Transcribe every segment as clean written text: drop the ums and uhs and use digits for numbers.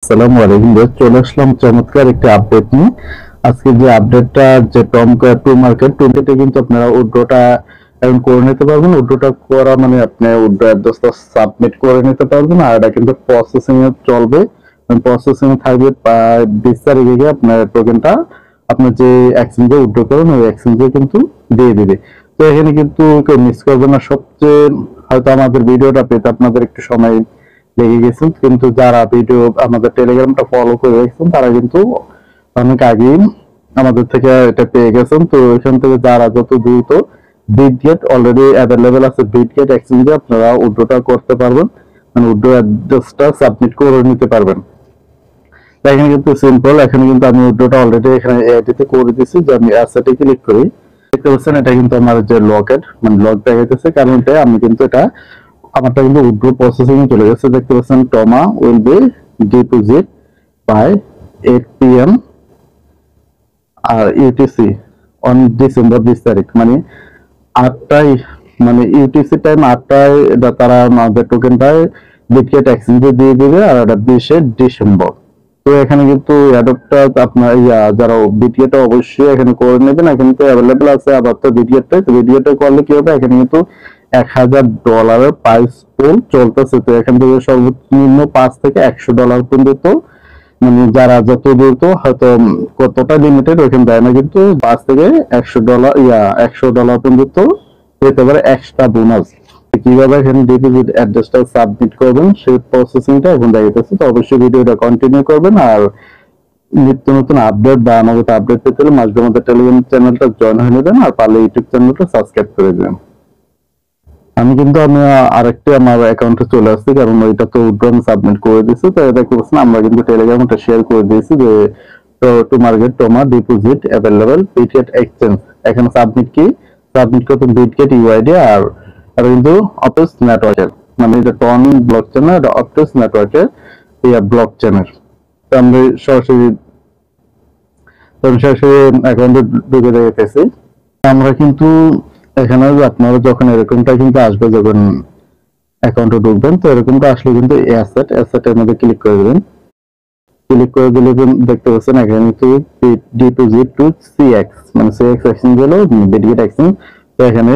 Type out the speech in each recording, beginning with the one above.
আসসালামু আলাইকুম। চলে আসলাম চমৎকার একটি আপডেট নিয়ে। আজকে যে আপডেটটা যে টমকা টু মার্কেট টুকেটে কিন্তু আপনারা উইথড্রটা এখন করে নিতে পারবেন। উইথড্রটা করা মানে আপনি উইথড্র অ্যাড্রেসটা সাবমিট করে নিতে পারবেন, আর এটা কিন্তু প্রসেসিং এ চলবে। প্রসেসিং থাকবে 20 তারিখে গিয়ে আপনার টোকেনটা আপনার যে এক্সচেঞ্জে উইথড্র করুন ওই এক্সচেঞ্জে কিন্তু দিয়ে দিবে। তো এখানে কিন্তু কেউ মিস করবেন না। সবচেয়ে হয়তো আমাদের ভিডিওটা পেতে আপনাদের একটু সময় লেগে গেছেন, কিন্তু যারা ভিডিও আমাদের টেলিগ্রামটা ফলো করে রেখেছেন তারা কিন্তু অনেক আগেই আমাদের থেকে এটা পেয়ে গেছেন। তো এখান থেকে যারা যত দ্রুত বিটগেট অলরেডি অ্যাভেলেবেল আছে, বিটগেট এক্সচেঞ্জে আপনারা উইথড্রটা করতে পারবেন, মানে উইথড্র অ্যাড্রেসটা সাবমিট করে নিতে পারবেন। এখানে কিন্তু সিম্পল, এখানে কিন্তু আমি উইথড্রটা অলরেডি এখানে এডিতে করে দিয়েছি। যে আমি অ্যাসেটে ক্লিক করি, দেখতে পাচ্ছেন এটা কিন্তু আমার যে লকেট মানে লক দেখাইতেছে, কারণ এটা আমি কিন্তু এটা আমারটা কিন্তু উইথড্র প্রসেসিং চলে গেছে। দেখতে পাচ্ছেন TOMA will be deposit by 8 PM আর ইউটিসি অন ডিসেম্বর 20 তারিখ, মানে 8টায়, মানে ইউটিসি টাইম 8টায় তারা আমাদের টোকেনটায় বিটগেট এক্সচেঞ্জে দিয়ে দিবে, আর এটা 20শে ডিসেম্বর। তো এখানে কিন্তু অ্যাডপ্টটা আপনার যারা বিটগেটটা অবশ্যই এখানে করে নেবেন। এখানে তো অ্যাভেলেবেল আছে আবার তো বিটগেটটাই। তো বিটগেটটা করলে কি হবে, এখানে কিন্তু $1000 প্রাইস পুল চলতেছে। তো এখান থেকে সর্বনিম্ন $5 থেকে $100 পর্যন্ত, মানে যারা যত দ্রুত হয়তো কতটা লিমিটেড ওখানে দেয় না, কিন্তু $5 থেকে $100 $100 পর্যন্ত পেতে পারে এক্সট্রা বোনাস। কিভাবে এখানে ডিপোজিট অ্যাড্রেসটা সাবমিট করবেন সেই প্রসেসিংটা এখন দেখাইতেছে। তো অবশ্যই ভিডিওটা কন্টিনিউ করবেন, আর নিত্য নতুন আপডেট বা আমাদের আপডেট পেতে হলে মাঝে মধ্যে টেলিগ্রাম চ্যানেলটা জয়েন হয়ে নেবেন, আর পারলে ইউটিউব চ্যানেলটা সাবস্ক্রাইব করে দেবেন। আমি আরেকটি আমার অ্যাকাউন্টে চলে আসছি, কারণ ওইটা তো উইথড্র সাবমিট করে দিয়েছি। তো এটা করছেন আমরা কিন্তু টেলিগ্রামটা শেয়ার করে দিয়েছি যে to market টমা deposit available Bitget exchange. এখানে সাবমিট করতে বিটগেট ইউআইডি, আর এটা কিন্তু অপেস নেটওয়ার্কের, মানে এটা টন ব্লক চেন, এটা অপেস নেটওয়ার্কের ব্লক চেনের। তো আমরা সরাসরি অ্যাকাউন্টে ঢুকে দেখেছি। আমরা কিন্তু এখানে আপনারা যখন এরকমটা কিন্তু আসবে, যখন অ্যাকাউন্টে ঢুকবেন, তো এরকমটা আসলে কিন্তু অ্যাসেটের মধ্যে ক্লিক করে দেবেন। ক্লিক করে দিলে দেখতে পাচ্ছেন এখানে কিন্তু ডিপোজিট টু সিএক্স, মানে সিএক্স এক্সচেঞ্জ হলো বিটগেট এক্সচেঞ্জ। তো এখানে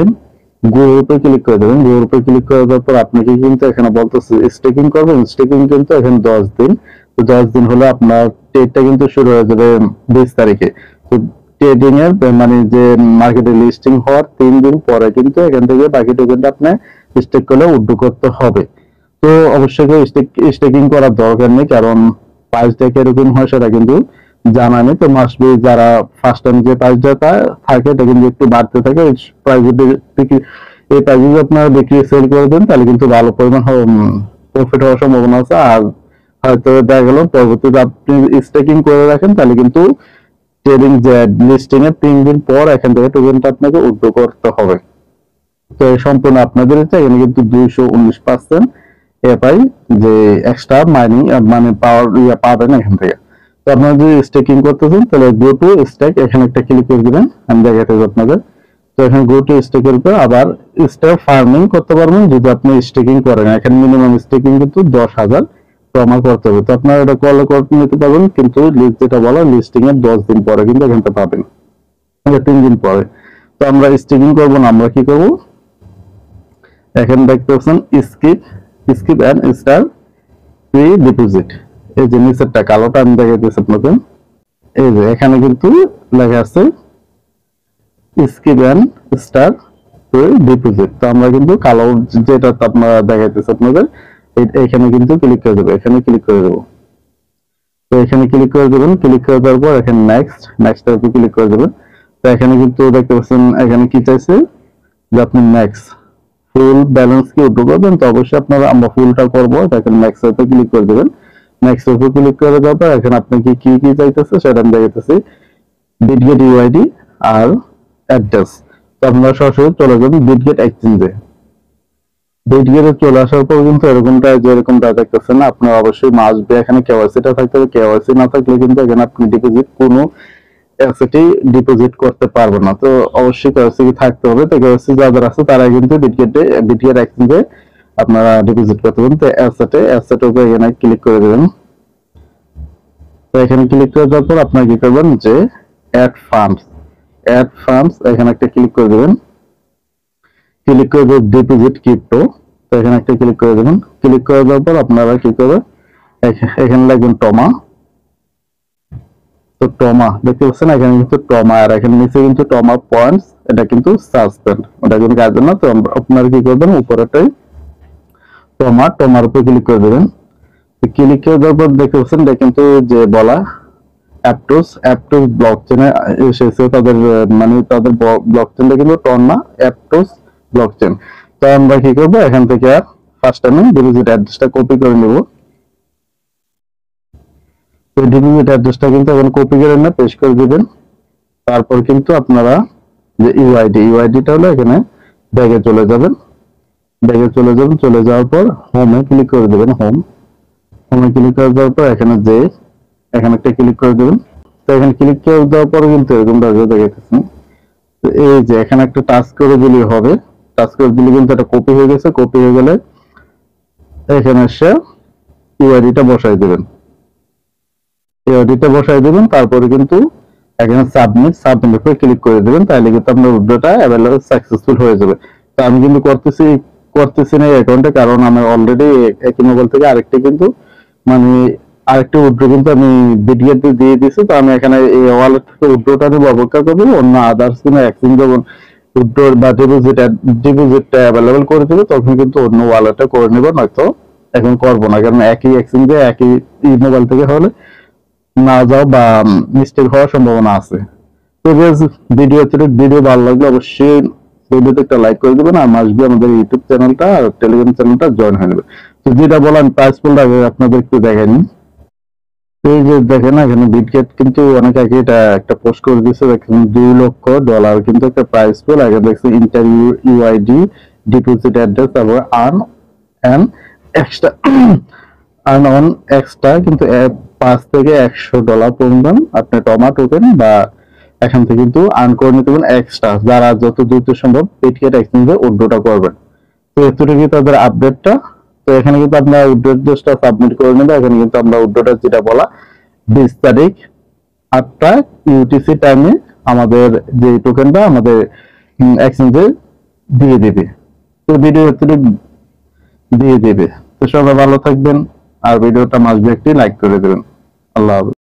গ্রুপে ক্লিক করে দেবেন। গ্রুপে ক্লিক করে দেওয়ার পর আপনাকে কিন্তু এখানে বলতেছে স্টেকিং করবেন। স্টেকিং কিন্তু এখানে 10 দিন। তো 10 দিন হলে আপনার ট্রেডটা কিন্তু শুরু হয়ে যাবে 20 তারিখে। তো ট্রেডিং এর মানে যে মার্কেটে লিস্টিং হওয়ার 3 দিন পরে কিন্তু এখান থেকে বাকি টোকেনটা আপনি স্টেক করলে উইথড্র করতে হবে। তো অবশ্যই স্টেকিং করার দরকার নেই, কারণ প্রাইসটা কিরকম হয় সেটা কিন্তু জানা নেই। তো মাসবি যারা ফার্স্ট টাইম যে প্রাইসটা থাকে এটা কিন্তু একটু বাড়তে থাকে। এই প্রাইস যদি আপনারা বিক্রি সেল করে দেন তাহলে কিন্তু ভালো পরিমাণ প্রফিট হওয়ার সম্ভাবনা আছে। আর হয়তো দেখা গেল পরবর্তীতে আপনি স্টেকিং করে রাখেন, তাহলে কিন্তু ট্রেডিং যে লিস্টিং এর 3 দিন পর এখান থেকে টোকেনটা আপনাকে উইথড্র করতে হবে। তো সম্পূর্ণ আপনাদের ইচ্ছা। এখানে কিন্তু 219% এফআই যে এক্সট্রা মাইনিং মানে পাওয়ার পাবেন এখান থেকে। তো আপনারা যদি স্টেকিং করতেছেন তাহলে গো টু স্টেক, এখানে একটা ক্লিক করে দিবেন। আমি দেখাতে আপনাদের। তো এখানে গো টু স্টেকের উপর আবার স্টেক ফার্মিং করতে পারবেন যদি আপনি স্টেকিং করেন। এখানে মিনিমাম স্টেকিং কিন্তু 10,000 জমা করতে হবে। তো আপনারা এটা কলে করে নিতে পারবেন, কিন্তু যেটা বলা লিস্টিং এর 10 দিন পরে কিন্তু এখানটা পাবেন, 3 দিন পরে। তো আমরা স্টেকিং করব না, আমরা কি করব, এখানে দেখতে পাচ্ছেন skip and star pre deposit. এই যে নিচেরটা কালোটা আমি দেখাইতেছি আপনাকে। এই যে এখানে কিন্তু লেখা আছে skip and star pre deposit. তো আমরা কিন্তু কালো যেটা আপনারা দেখাইতেছে আপনাদের, এখানে কিন্তু ক্লিক করে দেবো। এখানে ক্লিক করে দেবো। তো এখানে ক্লিক করে দেবেন। ক্লিক করে দেওয়ার পর এখানে নেক্সট এর উপর ক্লিক করে দেবেন। তো এখানে কিন্তু দেখতে পাচ্ছেন এখানে কি চাইছে যে আপনি নেক্সট ফুল ব্যালেন্স কি উইথড্র করবেন। তো অবশ্যই আমরা ফুলটা করবো। এখানে নেক্সট এর উপর ক্লিক করে দেবেন। নেক্সট এর উপর ক্লিক করে দেওয়ার পর এখানে আপনি কি চাইতেছে সেটা আমি দেখাইতেছি, বিটগেট ইউআইডি আর অ্যাড্রেস। তো আপনারা সরাসরি চলে যাবেন বিটগেট এক্সচেঞ্জে। বিটগেটে চলে আসার পর কিন্তু যেরকমটা দেখতেছেন, আপনার অবশ্যই মাসবে এখানে কেওয়াইসিটা থাকতে হবে। কেওয়াইসি না থাকলে কিন্তু এখানে আপনি কোনো অ্যাসেটই ডিপোজিট করতে পারবেন না। তো অবশ্যই কেওয়াইসি থাকতে হবে। তো কেওয়াইসি যাদের আছে তারা কিন্তু বিটগেট এক্সচেঞ্জে আপনারা ডিপোজিট করতে পারবেন। তো অ্যাসেটের উপর এখানে ক্লিক করে দেবেন। তো এখানে ক্লিক করে দেওয়ার পর আপনারা কি করবেন যে অ্যাড ফান্ডস এখানে একটা ক্লিক করে দেবেন। ক্লিক করে দেবেন ডিপোজিট ক্রিপ্টো, তো এখানে একটা ক্লিক করে দেবেন। ক্লিক করে দেওয়ার পর আপনারা কি করবেন এখানে লিখবেন টমা। তো টমা দেখতে পাচ্ছেন এখানে কিন্তু টমা, আর এখানে নিচে কিন্তু টমা পয়েন্টস, এটা কিন্তু সাসপেন্ড, ওটা কিন্তু কাজের না। তো আপনারা কি করবেন উপরেটাই টমার উপর ক্লিক করে দেবেন। ক্লিক করে দেওয়ার পর দেখতে পাচ্ছেন এটা কিন্তু যে বলা অ্যাপটোস ব্লকচেনে এসেছে, তাদের মানে তাদের ব্লকচেনটা কিন্তু টন না, অ্যাপটোস ব্লকচেন। তো আমরা কি করবো এখান থেকে ফার্স্ট টাইমে ডিপোজিট অ্যাড্রেসটা কপি করে নেব। তো ডিপোজিট অ্যাড্রেসটা কিন্তু এখন কপি করে না পেস্ট করে দিবেন। তারপর কিন্তু আপনারা যে ইউআইডিটা হলো এখানে ব্যাগে চলে যাবেন। চলে যাওয়ার পর হোমে ক্লিক করে দেবেন। হোমে ক্লিক করে দেওয়ার পর এখানে একটা ক্লিক করে দেবেন। তো এখানে ক্লিক করে দেওয়ার পর কিন্তু এরকম দেখাচ্ছেন। তো এই যে এখানে একটা টাচ করে দিলে হবে, টাচ করে দিলে কিন্তু এটা কপি হয়ে গেছে। কপি হয়ে গেলে এখানে এসে ইউআইডিটা বসাই দেবেন। তারপরে কিন্তু এখানে সাবমিট উপরে ক্লিক করে দেবেন, তাহলে কিন্তু আপনার উইথড্রটা অ্যাভেলেবল সাকসেসফুল হয়ে যাবে। তো আমি কিন্তু করতেছি না এই অ্যাকাউন্টে, কারণ আমি অলরেডি একই মোবাইল থেকে আরেকটা কিন্তু মানে আরেকটা উইথড্র কিন্তু আমি বিডিএতে দিয়ে দিয়েছি। তো আমি এখানে এই ওয়ালেট থেকে উইথড্রটা নিয়ে অপেক্ষা করবো, অন্য আদার্স কোনো এক্সচেঞ্জ যখন উইথড্র বা ডিপোজিটটা অ্যাভেলেবল করে দেবে তখন কিন্তু অন্য ওয়ালেটে করে নেব, নয়তো এখন করবো না, কারণ একই এক্সচেঞ্জে একই মোবাইল থেকে হলে না যাও বা মিস্টেক হওয়ার সম্ভাবনা আছে। তো ভিডিও ভালো লাগলে অবশ্যই ভিডিওতে একটা লাইক করে দেবেন, আর মাসবি আমাদের ইউটিউব চ্যানেলটা আর টেলিগ্রাম চ্যানেলটা জয়েন হয়ে নেবে। তো যেটা বললাম প্রাইস পুলটা আপনাদের একটু দেখাইনি। এই যে দেখেন এখানে বিটগেট কিন্তু অনেক আগে এটা একটা পোস্ট করে দিয়েছে, দেখেন $2,00,000 কিন্তু একটা প্রাইস পুল। আগে দেখছি ইন্টারভিউ ইউআইডি ডিপোজিট অ্যাড্রেস, তারপর আর্ন এক্সট্রা কিন্তু 5 থেকে $100 পরিমাণ আপনি টমা টোকেন বা এখান থেকে কিন্তু আর্ন করে নিতে পারেন এক্সট্রা, যারা যত দ্রুত সম্ভব বিটগেট এক্সচেঞ্জে উইথড্রটা করবেন। তো এতটুকু তাদের আপডেটটা। তো এখানে কিন্তু আপনার উইথড্র অ্যাড্রেসটা সাবমিট করে নেবেন। এখানে কিন্তু আমরা উইথড্রটা যেটা বলা 20 তারিখ 8টা ইউটিসি টাইমে আমাদের যে টোকেনটা আমাদের এক্সচেঞ্জে দিয়ে দেবে। তো ভিডিও দিয়ে দেবে। তো সবাই ভালো থাকবেন, আর ভিডিওটা মাস্ট বি একটি লাইক করে দেবেন। আল্লাহ হাফেজ।